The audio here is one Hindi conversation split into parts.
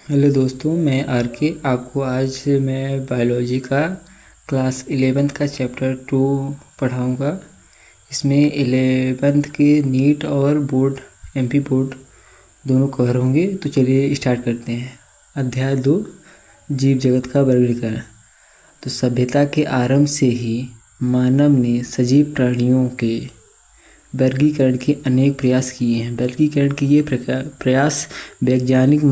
हेलो दोस्तों, मैं आर के आपको आज मैं बायोलॉजी का क्लास 11th का चैप्टर 2 पढ़ाऊँगा। इसमें 11th के नीट और बोर्ड एमपी बोर्ड दोनों कवर होंगे। तो चलिए स्टार्ट करते हैं। अध्याय 2, जीव जगत का वर्गीकरण। तो सभ्यता के आरंभ से ही मानव ने सजीव प्राणियों के वर्गीकरण के अनेक प्रयास किए हैं। वर्गीकरण के ये प्रयास वैज्ञानिक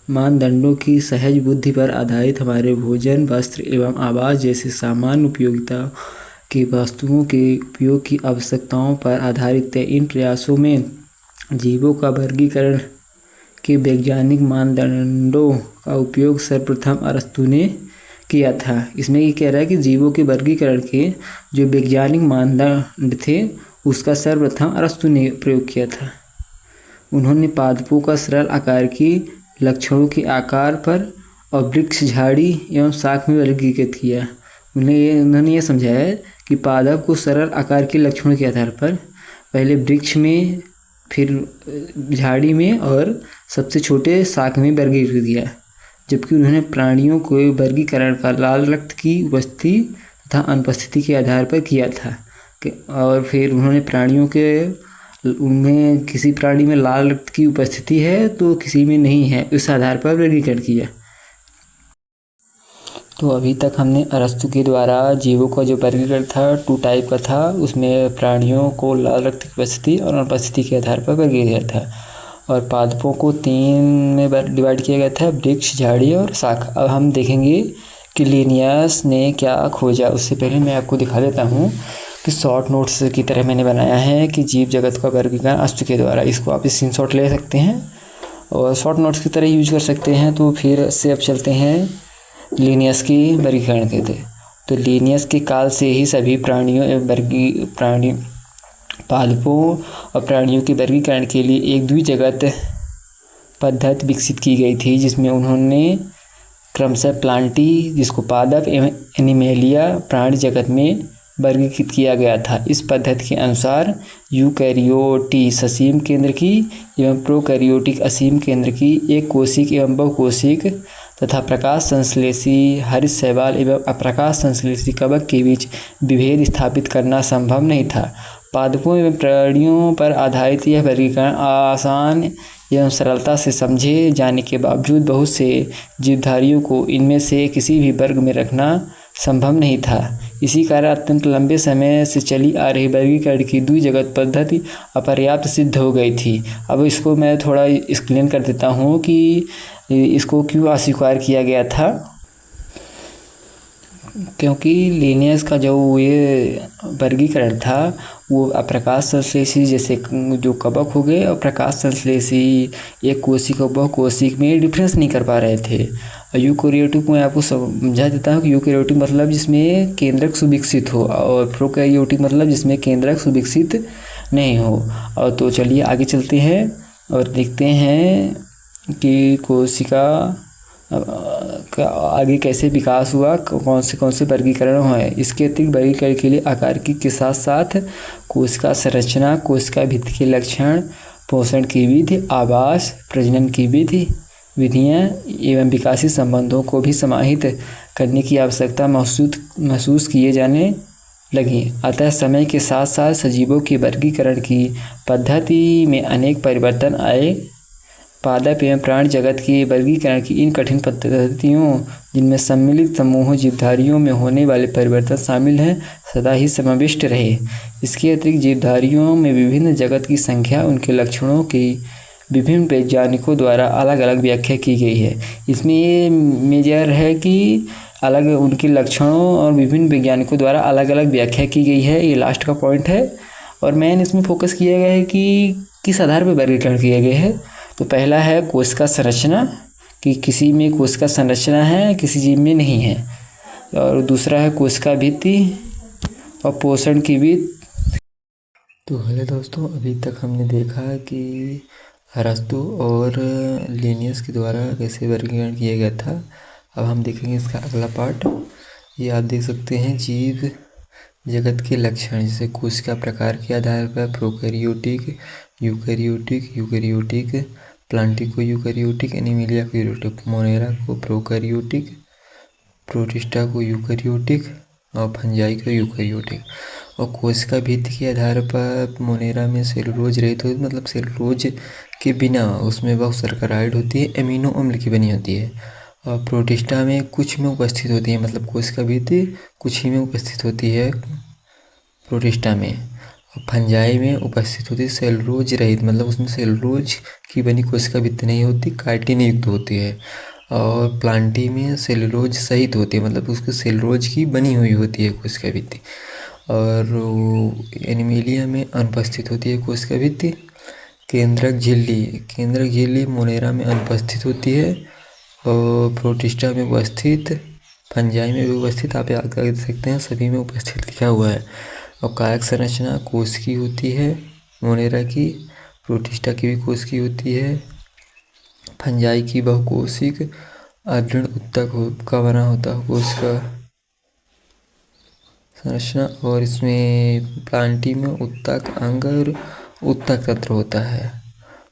मानदंडों की सहज बुद्धि पर आधारित हमारे भोजन, वस्त्र एवं आवास जैसे सामान्य उपयोगिता की वस्तुओं के उपयोग की आवश्यकताओं पर आधारित है। इन प्रयासों में जीवों का वर्गीकरण के वैज्ञानिक मानदंडों का उपयोग सर्वप्रथम अरस्तू ने किया था। इसमें ये कह रहा है कि जीवों के वर्गीकरण के जो वैज्ञानिक मानदंड थे उसका सर्वप्रथम अरस्तू ने प्रयोग किया था। उन्होंने पादपों का सरल आकार की लक्षणों के आकार पर और वृक्ष, झाड़ी एवं शाख में वर्गीकृत किया। उन्होंने ये समझाया कि पादप को सरल आकार के लक्षणों के आधार पर पहले वृक्ष में, फिर झाड़ी में और सबसे छोटे शाख में वर्गीकृत किया। जबकि उन्होंने प्राणियों को वर्गीकरण का लाल रक्त की उपस्थिति तथा अनुपस्थिति के आधार पर किया था। और फिर उन्होंने प्राणियों के उनमें किसी प्राणी में लाल रक्त की उपस्थिति है तो किसी में नहीं है, इस आधार पर वर्गीकरण किया। तो अभी तक हमने अरस्तु के द्वारा जीवों का जो वर्गीकरण था 2 टाइप का था। उसमें प्राणियों को लाल रक्त की उपस्थिति और अनुपस्थिति के आधार पर वर्गीकृत किया था, और पादपों को 3 में डिवाइड किया गया था, वृक्ष, झाड़ी और शाख। अब हम देखेंगे कि लिनियस ने क्या खोजा। उससे पहले मैं आपको दिखा देता हूँ कि शॉर्ट नोट्स की तरह मैंने बनाया है कि जीव जगत का वर्गीकरण अरस्तु के द्वारा। इसको आप स्क्रीनशॉट ले सकते हैं और शॉर्ट नोट्स की तरह यूज कर सकते हैं। तो फिर से अब चलते हैं लिनियस की वर्गीकरण के थे। तो लिनियस के काल से ही सभी प्राणियों एवं पादपों और प्राणियों के वर्गीकरण के लिए एक द्विजगत पद्धति विकसित की गई थी, जिसमें उन्होंने क्रमशः प्लांटी, जिसको पादप एवं एनिमेलिया प्राणी जगत में वर्गीकृत किया गया था। इस पद्धति के अनुसार यूकैरियोटी ससीम केंद्र की एवं प्रोकैरियोटिक असीम केंद्र की एक कोशिक एवं बहुकोशिक तथा प्रकाश संश्लेषी हरित शैवाल एवं अप्रकाश संश्लेषी कवक के बीच विभेद स्थापित करना संभव नहीं था। पादपों एवं प्राणियों पर आधारित यह वर्गीकरण आसान एवं सरलता से समझे जाने के बावजूद बहुत से जीवधारियों को इनमें से किसी भी वर्ग में रखना संभव नहीं था। इसी कारण अत्यंत लंबे समय से चली आ रही वर्गीकरण की द्विजगत पद्धति अपर्याप्त सिद्ध हो गई थी। अब इसको मैं थोड़ा एक्सप्लेन कर देता हूँ कि इसको क्यों अस्वीकार किया गया था। क्योंकि लिनियस का जो ये वर्गीकरण था वो अप्रकाश संश्लेषी जैसे जो कवक हो गए और प्रकाश संश्लेषी एक कोशिक और बहुकोशिक में डिफरेंस नहीं कर पा रहे थे। यूकैरियोटिक मैं आपको समझा देता हूँ कि यूकैरियोटिक मतलब जिसमें केंद्रक सुविकसित हो, और प्रोकैरियोटिक मतलब जिसमें केंद्रक सुविकसित नहीं हो। और तो चलिए आगे चलते हैं और देखते हैं कि कोशिका का आगे कैसे विकास हुआ, कौन से वर्गीकरण हुए। इसके अतिरिक्त वर्गीकरण के लिए आकारिकी के साथ साथ कोशिका संरचना, कोशिका भित्ति के लक्षण, पोषण की विधि, आवास, प्रजनन की विधियाँ एवं विकासी संबंधों को भी समाहित करने की आवश्यकता महसूस किए जाने लगी। अतः समय के साथ साथ सजीवों के वर्गीकरण की पद्धति में अनेक परिवर्तन आए। पादप एवं प्राणी जगत के वर्गीकरण की इन कठिन पद्धतियों, जिनमें सम्मिलित समूहों जीवधारियों में होने वाले परिवर्तन शामिल हैं, सदा ही समाविष्ट रहे। इसके अतिरिक्त जीवधारियों में विभिन्न जगत की संख्या, उनके लक्षणों की विभिन्न वैज्ञानिकों द्वारा अलग अलग व्याख्या की गई है। इसमें ये मेजर है कि अलग उनके लक्षणों और विभिन्न वैज्ञानिकों द्वारा अलग अलग व्याख्या की गई है। ये लास्ट का पॉइंट है। और मैंने इसमें फोकस किया गया है कि किस आधार पर वर्गीकरण किया गया है। तो पहला है कोशिका संरचना, कि किसी में कोशिका संरचना है, किसी जीव में नहीं है। और दूसरा है कोशिका भित्ति और पोषण की विधि। तो हेलो दोस्तों, अभी तक हमने देखा कि अरस्तु और लिनियस के द्वारा कैसे वर्गीकरण किया गया था। अब हम देखेंगे इसका अगला पार्ट। ये आप देख सकते हैं जीव जगत के लक्षण, जैसे कोशिका प्रकार के आधार पर प्रोकैरियोटिक, यूकैरियोटिक, प्लांटी को यूकैरियोटिक, एनीमिलिया को यूकैरियोटिक, मोनेरा को प्रोकैरियोटिक, प्रोटिस्टा को यूकैरियोटिक और फंजाई को यूकैरियोटिक। और कोशिका भित्ति के आधार पर मोनेरा में सेलुलोज रहित होती, मतलब सेलुलोज के बिना उसमें बहुसर्कराइड होती है, एमिनो अम्ल की बनी होती है। और प्रोटिस्टा में कुछ में उपस्थित होती है, मतलब कोशिका भित्ति कुछ ही में उपस्थित होती है प्रोटिस्टा में। और फंजाई में उपस्थित होती है सेलुलोज रहित, मतलब उसमें सेलुलोज की बनी कोशिका भित्ति नहीं होती, काइटिन युक्त होती है। और प्लांटी में सेलुलोज सहित होती है, मतलब उसके सेलुलोज की बनी हुई होती है कोशिका भित्ति। और एनीमिलिया में अनुपस्थित होती है कोशिका भित्ति। केंद्रक झिल्ली मोनेरा में अनुपस्थित होती है और प्रोटिस्टा में उपस्थित, फंजाई में भी उपस्थित, आप याद कर सकते हैं सभी में उपस्थित लिखा हुआ है। और कायक संरचना कोश की होती है मोनेरा की, प्रोटिस्टा की भी कोश की होती है, फंजाई की बहुकोशिक अग्रण उत्तक का बना होता है कोश का संरचना। और इसमें प्लांटी में उत्तक अंग और उत्तक तंत्र होता है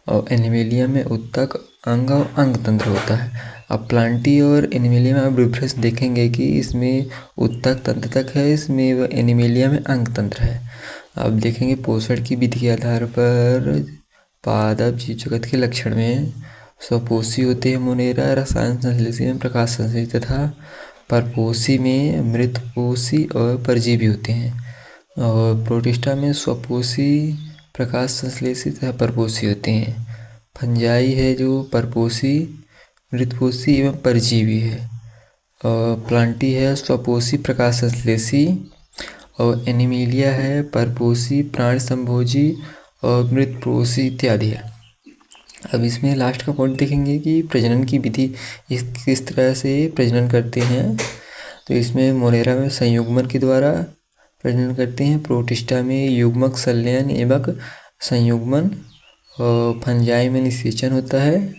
और एनीमिलिया में उत्तक अंग और अंग तंत्र होता है। अब प्लांटी और एनीमिलिया में आप डिफरेंस देखेंगे कि इसमें उत्तक तंत्र तक है, इसमें एनीमिलिया में अंग तंत्र है। आप देखेंगे पोषण की विधि के आधार पर पादप जीव जगत के लक्षण में स्वपोषी होते हैं मोनेरा, रसायन संश्लेषी में प्रकाश संश्लेषी तथा परपोषी में मृतपोषी और परजीवी होते हैं। और प्रोटिस्टा में स्वपोषी, प्रकाश संश्लेषी तथा परपोषी होते हैं। फंजाई है जो परपोषी, मृतपोषी एवं परजीवी है। और प्लांटी है स्वपोषी, प्रकाश संश्लेषी। और एनीमिलिया है परपोषी, प्राण संभोजी और मृतपोषी इत्यादि है। अब इसमें लास्ट का पॉइंट देखेंगे कि प्रजनन की विधि किस तरह से प्रजनन करते हैं। तो इसमें मोनेरा में संयुग्मन के द्वारा प्रजनन करते हैं, प्रोटिस्टा में युग्मक संलयन एवं संयुग्मन, और फंजाई में निषेचन होता है,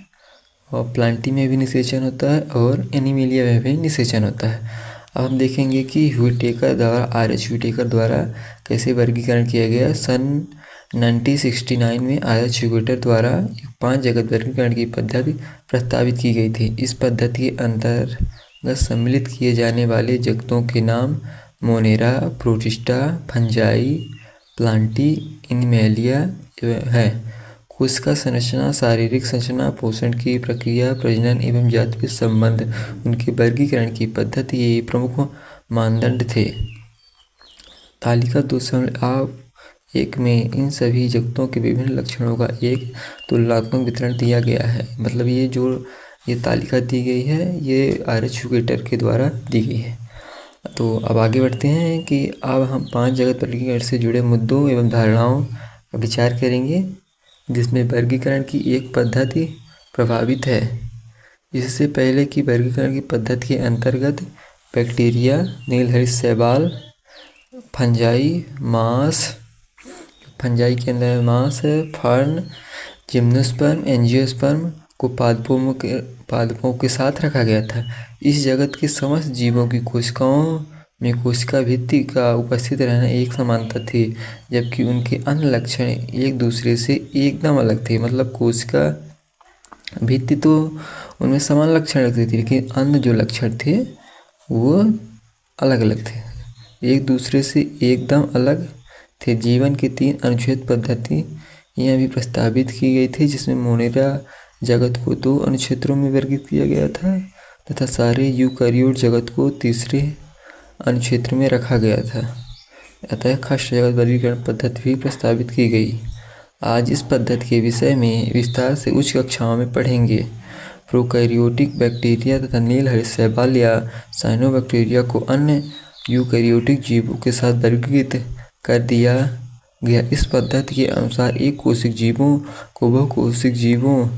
और प्लांटी में भी निषेचन होता है, और एनीमिलिया में भी निषेचन होता है। अब हम देखेंगे कि ह्यूटेकर द्वारा, R.H. ह्यूटेकर द्वारा कैसे वर्गीकरण किया गया। सन 1969 में R.H. ह्यूटेकर द्वारा 5 जगत वर्गीकरण की पद्धति प्रस्तावित की गई थी। इस पद्धति के अंतर्गत सम्मिलित किए जाने वाले जगतों के नाम मोनेरा, प्रोटिस्टा, फंजाई, प्लांटी, एनीमिलिया है। कोशिका संरचना, शारीरिक संरचना, पोषण की प्रक्रिया, प्रजनन एवं जाति संबंध, उनके वर्गीकरण की पद्धति ये प्रमुख मानदंड थे। तालिका 2.1 में इन सभी जगतों के विभिन्न लक्षणों का एक तुलनात्मक वितरण दिया गया है। मतलब ये तालिका दी गई है, ये R.H. ह्यूटेकर के द्वारा दी गई है। तो अब आगे बढ़ते हैं कि अब हम 5 जगत वर्गीकरण से जुड़े मुद्दों एवं धारणाओं का विचार करेंगे, जिसमें वर्गीकरण की एक पद्धति प्रभावित है। इससे पहले की वर्गीकरण की पद्धति के अंतर्गत बैक्टीरिया, नीलहरित शैवाल, फंजाई, मांस, फंजाई के अंदर मांस है, फर्न, जिम्नोस्पर्म, एंजियोस्पर्म को पादपों के साथ रखा गया था। इस जगत के समस्त जीवों की कोशिकाओं में कोशिका भित्ति का उपस्थित रहना एक समानता थी, जबकि उनके अन्य लक्षण एक दूसरे से एकदम अलग थे। मतलब कोशिका भित्ति तो उनमें समान लक्षण रखती थी, लेकिन अन्य जो लक्षण थे वो अलग अलग थे, एक दूसरे से एकदम अलग थे। जीवन की 3 अनुच्छेद पद्धति यह भी प्रस्तावित की गई थी, जिसमें मोनेरा जगत को 2 अनुक्षेत्रों में वर्गीकृत किया गया था तथा सारे यूकैरियोट जगत को तीसरे अनुक्षेत्र में रखा गया था। अतः खष्ट जगत वर्गीकरण पद्धति भी प्रस्तावित की गई। आज इस पद्धति के विषय में विस्तार से उच्च कक्षाओं में पढ़ेंगे। प्रोकैरियोटिक बैक्टीरिया तथा नीलहरित शैवाल या साइनोबैक्टीरिया को अन्य यूकैरियोटिक जीवों के साथ वर्गीकृत कर दिया गया। इस पद्धति के अनुसार एक कोशिक जीवों को बहुकोशिक जीवों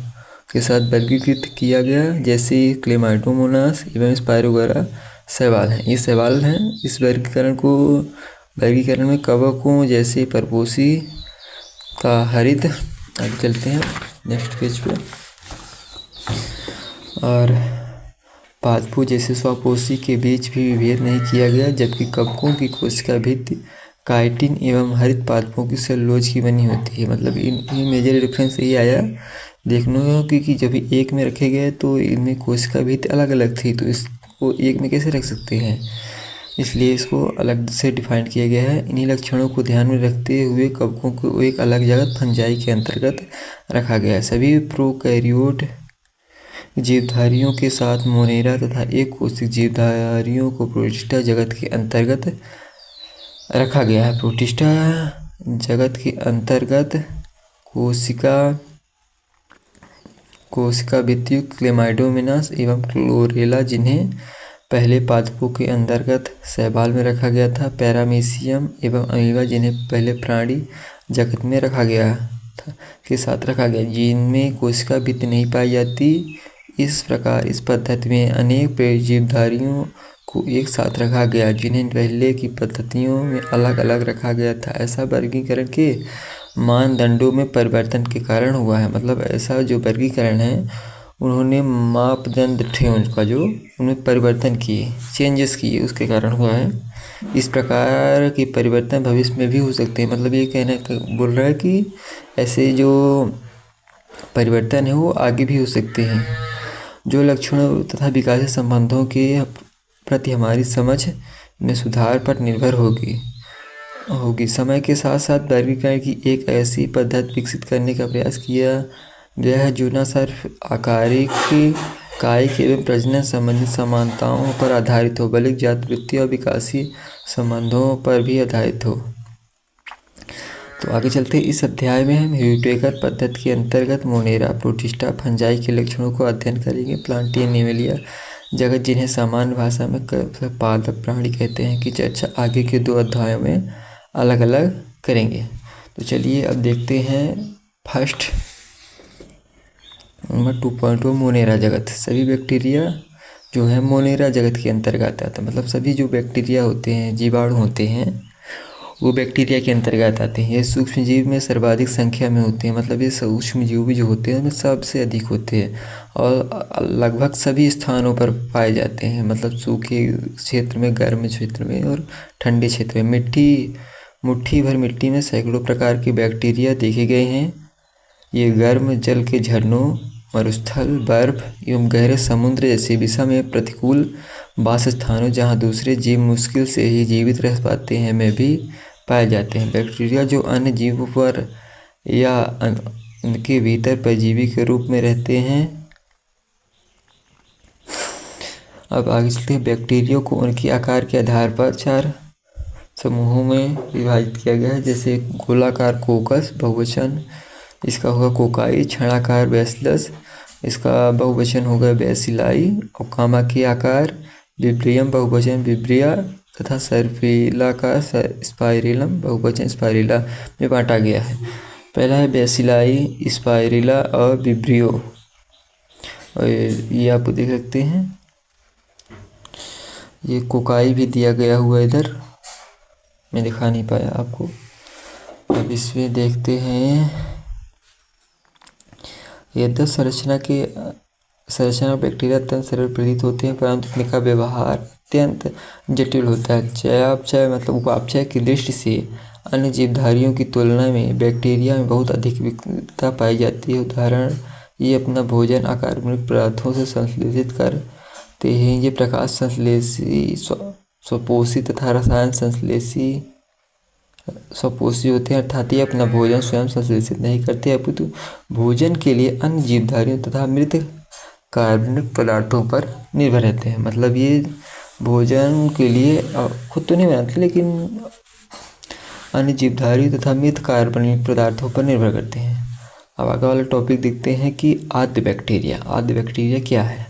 के साथ वर्गीकृत किया गया, जैसे क्लेमाइडोमोनास एवं स्पायरोगेरा शैवाल हैं। ये शैवाल हैं। इस वर्गीकरण में कवकों जैसे परपोषी का हरित, आगे चलते हैं नेक्स्ट पेज पे, और पादपों जैसे स्वपोषी के बीच भी विभेद नहीं किया गया, जबकि कवकों की कोशिका भित्ति काइटिन एवं हरित पादपों की सेलुलोज की बनी होती है। मतलब इन मेजर डिफरेंस ये आया देखने को, क्योंकि जब एक में रखे गए तो इनमें कोशिका भित्ति अलग अलग थी, तो इसको एक में कैसे रख सकते हैं, इसलिए इसको अलग से डिफाइन किया गया है। इन्हीं लक्षणों को ध्यान में रखते हुए कवकों को एक अलग जगह फंजाई के अंतर्गत रखा गया है। सभी प्रोकैरियोट जीवधारियों के साथ मोनेरा तथा एक कोशिक जीवधारियों को प्रोटिस्टा जगत के अंतर्गत रखा गया है। प्रोटिस्टा जगत के अंतर्गत कोशिका भित्तियुक्त क्लेमाइडोमोनास एवं क्लोरेला, जिन्हें पहले पादपों के अंतर्गत शैवाल में रखा गया था, पैरामीशियम एवं अमीबा, जिन्हें पहले प्राणी जगत में रखा गया था, के साथ रखा गया, जिनमें कोशिका भित्ति नहीं पाई जाती। इस प्रकार इस पद्धति में अनेक जीवधारियों को एक साथ रखा गया, जिन्हें पहले की पद्धतियों में अलग अलग रखा गया था। ऐसा वर्गीकरण के मानदंडों में परिवर्तन के कारण हुआ है। मतलब ऐसा जो वर्गीकरण है, उन्होंने मापदंड थे उनका जो उन्हें परिवर्तन किए, चेंजेस किए, उसके कारण हुआ है। इस प्रकार के परिवर्तन भविष्य में भी हो सकते हैं। मतलब ये कहना बोल रहा है कि ऐसे जो परिवर्तन है वो आगे भी हो सकते हैं। जो लक्षणों तथा विकासीय संबंधों के प्रति हमारी समझ में सुधार पर निर्भर होगी। समय के साथ साथ वर्गीकरण की एक ऐसी पद्धति विकसित करने का प्रयास किया गया है जो न सिर्फ आकारिक, कायिक एवं प्रजनन संबंधी समानताओं पर आधारित हो, बल्कि जातवृत्तीय और विकासीय संबंधों पर भी आधारित हो। तो आगे चलते इस अध्याय में हम ह्यूटेकर पद्धति के अंतर्गत मोनेरा, प्रोटिस्टा, फंजाई के लक्षणों को अध्ययन करेंगे। प्लांटी एनिमलिया जगत, जिन्हें सामान्य भाषा में पादप प्राणी कहते हैं, की चर्चा आगे के 2 अध्यायों में अलग अलग करेंगे। तो चलिए अब देखते हैं फर्स्ट नंबर 2.1 मोनेरा जगत। सभी बैक्टीरिया जो है मोनेरा जगत के अंतर्गत आता है। मतलब सभी जो बैक्टीरिया होते हैं, जीवाणु होते हैं, वो बैक्टीरिया के अंतर्गत आते हैं। ये सूक्ष्म जीव में सर्वाधिक संख्या में होते हैं। मतलब ये सूक्ष्म जीव भी जो होते हैं उनमें सबसे अधिक होते हैं और लगभग सभी स्थानों पर पाए जाते हैं। मतलब सूखे क्षेत्र में, गर्म क्षेत्र में और ठंडे क्षेत्र में। मुट्ठी भर मिट्टी में सैकड़ों प्रकार के बैक्टीरिया देखे गए हैं। ये गर्म जल के झरनों, मरुस्थल, बर्फ एवं गहरे समुद्र जैसे विषम में प्रतिकूल वास स्थानों, जहाँ दूसरे जीव मुश्किल से ही जीवित रह पाते हैं, में भी पाए जाते हैं। बैक्टीरिया जो अन्य जीवों पर या उनके भीतर परजीवी के रूप में रहते हैं। अब आगे चलते हैं। बैक्टीरिया को उनके आकार के आधार पर 4 समूहों में विभाजित किया गया है। जैसे गोलाकार कोकस बहुवचन, इसका होगा कोकाई। छणाकार बैसिलस, इसका बहुवचन होगा बैसिलाई। और कामा के आकार विब्रियम बहुवचन विब्रिया तथा सर्पिलाकार स्पाइरिलम बहुवचन स्पाइरिला में बांटा गया है। पहला है बैसिलाई, स्पाइरिला और विब्रियो। और ये आप देख सकते हैं, ये कोकाई भी दिया गया हुआ इधर, मैं दिखा नहीं पाया आपको। अब इसमें देखते हैं यद्यपि संरचना बैक्टीरिया अत्यंत सरल प्रतीत होते हैं, परंतु इनका व्यवहार अत्यंत जटिल होता है। चयापचय मतलब उपापचय की दृष्टि से अन्य जीवधारियों की तुलना में बैक्टीरिया में बहुत अधिक विविधता पाई जाती है। उदाहरण, ये अपना भोजन अकार्बनिक पदार्थों से संश्लेषित करते हैं। ये प्रकाश संश्लेषी, स्वपोषी तथा रसायन संश्लेषी स्वपोषी होते हैं, अर्थात ये अपना भोजन स्वयं संश्लेषित नहीं करते, अपितु भोजन के लिए अन्य जीवधारियों तथा मृत कार्बनिक पदार्थों पर निर्भर रहते हैं। मतलब ये भोजन के लिए खुद तो नहीं बनाते, लेकिन अन्य जीवधारियों तथा मृत कार्बनिक पदार्थों पर निर्भर करते हैं। अब आगे वाला टॉपिक देखते हैं कि आद्य बैक्टीरिया। आद्य बैक्टीरिया क्या है?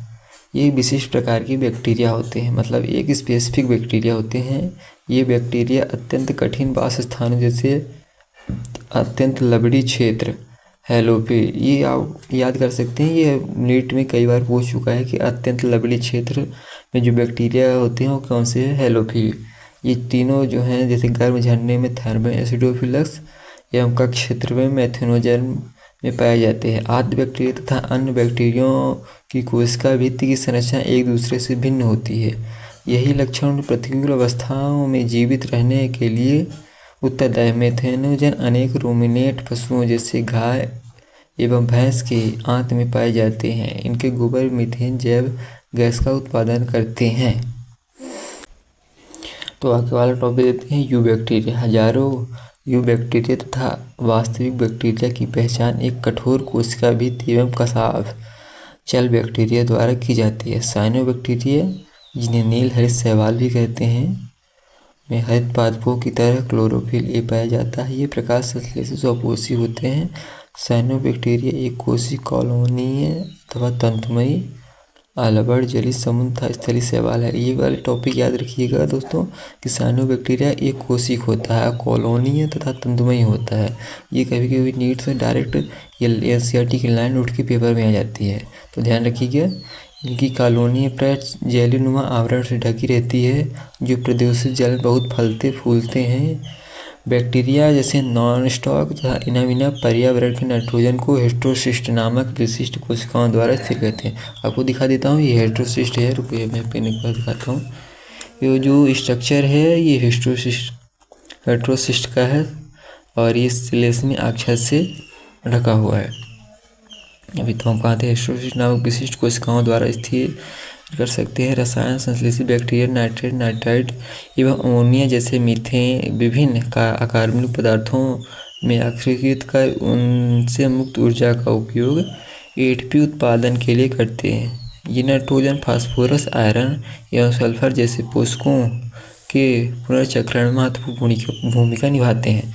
ये विशिष्ट प्रकार की बैक्टीरिया होते हैं। मतलब एक स्पेसिफिक बैक्टीरिया होते हैं। ये बैक्टीरिया अत्यंत कठिन वास स्थानों जैसे अत्यंत लवड़ी क्षेत्र, हेलोपी, ये आप याद कर सकते हैं। ये नीट में कई बार पूछ चुका है कि अत्यंत लवड़ी क्षेत्र में जो बैक्टीरिया होते हैं वो कौन से हैं? हेलोपी। ये तीनों जो हैं, जैसे गर्म झरने में थर्मल एसिडोफिलस एवं कक्ष क्षेत्र में मेथेनोजर्म में पाए जाते हैं। आद्य बैक्टीरिया तथा अन्य बैक्टीरियाओं की कोशिका भित्ति की संरचना एक दूसरे से भिन्न होती है। यही लक्षण प्रतिकूल अवस्थाओं में जीवित रहने के लिए उत्तरदायी। मेथेनोजन अनेक रूमिनेट पशुओं जैसे गाय एवं भैंस के आंत में पाए जाते हैं। इनके गोबर मीथेन जैव गैस का उत्पादन करते हैं। तो आगे वाला टॉपिक देते हैं यू बैक्टीरिया। हजारों यू बैक्टीरिया तथा वास्तविक बैक्टीरिया की पहचान एक कठोर कोशिका भित्ति एवं कसाव चल बैक्टीरिया द्वारा की जाती है। साइनो बैक्टीरिया, जिन्हें नील हरित शैवाल भी कहते हैं, में हरित पादपों की तरह क्लोरोफिल ए पाया जाता है। ये प्रकाश संश्लेषी स्वपोषी होते हैं। साइनो बैक्टीरिया एक कोशी कॉलोनीय अथवा तंतुमयी आलबड़ जलीय समुद्र स्थलीय शैवाल है। ये वाले टॉपिक याद रखिएगा दोस्तों कि साइनो बैक्टीरिया एक कोशिक होता है, कॉलोनीय तथा तंतुमयी होता है। ये कभी कभी नीट से डायरेक्ट NCERT की लाइन उठ के पेपर में आ जाती है, तो ध्यान रखिएगा। इनकी कॉलोनी प्राय जेलीनुमा आवरण से ढकी रहती है, जो प्रदूषित जल में बहुत फलते फूलते हैं। बैक्टीरिया जैसे नॉन स्टॉक तथा इनामिना पर्यावरण के नाइट्रोजन को हेटेरोसिस्ट नामक विशिष्ट कोशिकाओं द्वारा स्थिर करते हैं। आपको दिखा देता हूँ, ये हेटेरोसिस्ट है। रुपये मैं पेन एक बार दिखाता हूँ। ये जो स्ट्रक्चर है ये हेटेरोसिस्ट का है और ये श्लेष्मी अक्षर से ढका हुआ है। अभी तो हम कहते हैं हेटेरोसिस्ट नामक विशिष्ट कोशिकाओं द्वारा स्थिर कर सकते हैं। रसायन संश्लेषी बैक्टीरिया नाइट्रेट, नाइट्राइड एवं अमोनिया जैसे मीथेन विभिन्न अकार्बनिक पदार्थों में अक्रियत कर उनसे मुक्त ऊर्जा का उपयोग ATP उत्पादन के लिए करते हैं। ये नाइट्रोजन, फास्फोरस, आयरन एवं सल्फर जैसे पोषकों के पुनर्चक्रण में महत्वपूर्ण भूमिका निभाते हैं।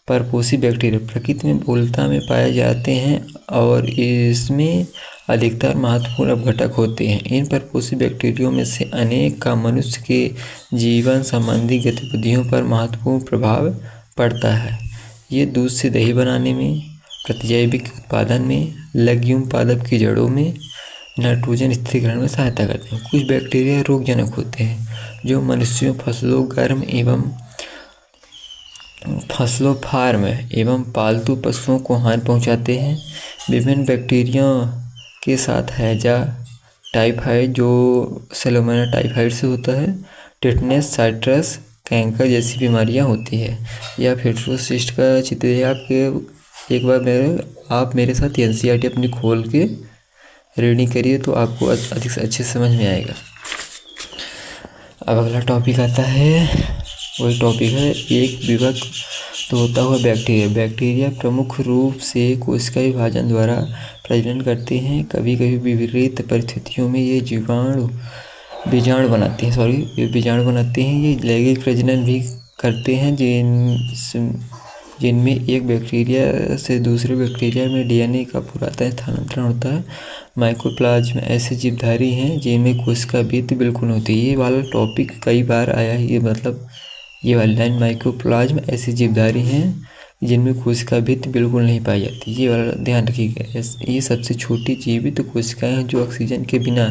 परपोषी बैक्टीरिया प्रकृति में बहुलता में पाए जाते हैं और इसमें अधिकतर महत्वपूर्ण अपघटक होते हैं। इन परपोषी बैक्टीरियों में से अनेक का मनुष्य के जीवन संबंधी गतिविधियों पर महत्वपूर्ण प्रभाव पड़ता है। ये दूध से दही बनाने में, प्रतिजैविक उत्पादन में, लेग्यूम पादप की जड़ों में नाइट्रोजन स्थिरीकरण में सहायता करते हैं। कुछ बैक्टीरिया रोगजनक होते हैं, जो मनुष्यों, फसलों, फार्म एवं पालतू पशुओं को हानि पहुंचाते हैं। विभिन्न बैक्टीरियाओं के साथ हैजा टाइफाइड, जो सैलोमोना टाइफाइड से होता है, टेटनस, साइट्रस, कैंकर जैसी बीमारियां होती है। या हेटेरोसिस्ट का चित्र है आपके। एक बार आप मेरे साथ NCERT अपनी खोल के रीडिंग करिए तो आपको अधिक से अच्छे समझ में आएगा। अब अगला टॉपिक आता है, वही टॉपिक है एक विभक्त होता हुआ बैक्टीरिया। बैक्टीरिया प्रमुख रूप से कोशिका विभाजन द्वारा प्रजनन करते हैं। कभी कभी विपरीत परिस्थितियों में ये बीजाणु बनाते हैं। ये लैंगिक प्रजनन भी करते हैं, जिनमें एक बैक्टीरिया से दूसरे बैक्टीरिया में DNA का पुरातन स्थानांतरण होता है। माइकोप्लाज्म ऐसे जीवधारी हैं जिनमें कोशिका भित्ति बिल्कुल होती है। ये वाला टॉपिक कई बार आया है। ये वाली लाइन, माइकोप्लाज्म ऐसी जीवधारी हैं जिनमें कोशिका भित्ति बिल्कुल नहीं पाई जाती। ये वाला ध्यान रखिएगा। ये सबसे छोटी जीवित कोशिकाएं हैं जो ऑक्सीजन के बिना,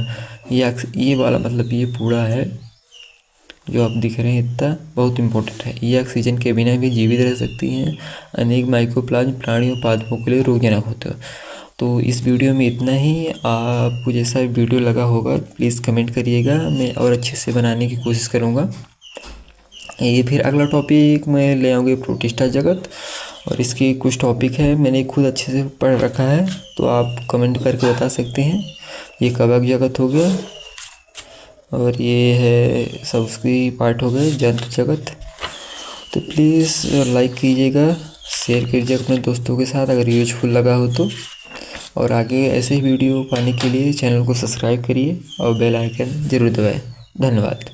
ये वाला मतलब ये पूरा है जो आप दिख रहे हैं, इतना बहुत इंपॉर्टेंट है। ये ऑक्सीजन के बिना भी जीवित रह सकती हैं। अनेक माइकोप्लाज्म प्राणियों पादपों के लिए रोगजनक होते हैं। तो इस वीडियो में इतना ही। आपको जैसा वीडियो लगा होगा प्लीज़ कमेंट करिएगा, मैं और अच्छे से बनाने की कोशिश करूँगा। ये फिर अगला टॉपिक मैं ले आऊँगी प्रोटिस्टा जगत, और इसकी कुछ टॉपिक है मैंने खुद अच्छे से पढ़ रखा है, तो आप कमेंट करके बता सकते हैं। ये कवक जगत हो गया और ये है सब उसकी पार्ट हो गए जंतु जगत। तो प्लीज़ लाइक कीजिएगा, शेयर कीजिए अपने दोस्तों के साथ अगर यूजफुल लगा हो तो, और आगे ऐसे ही वीडियो पाने के लिए चैनल को सब्सक्राइब करिए और बेल आइकन ज़रूर दबाएं। धन्यवाद।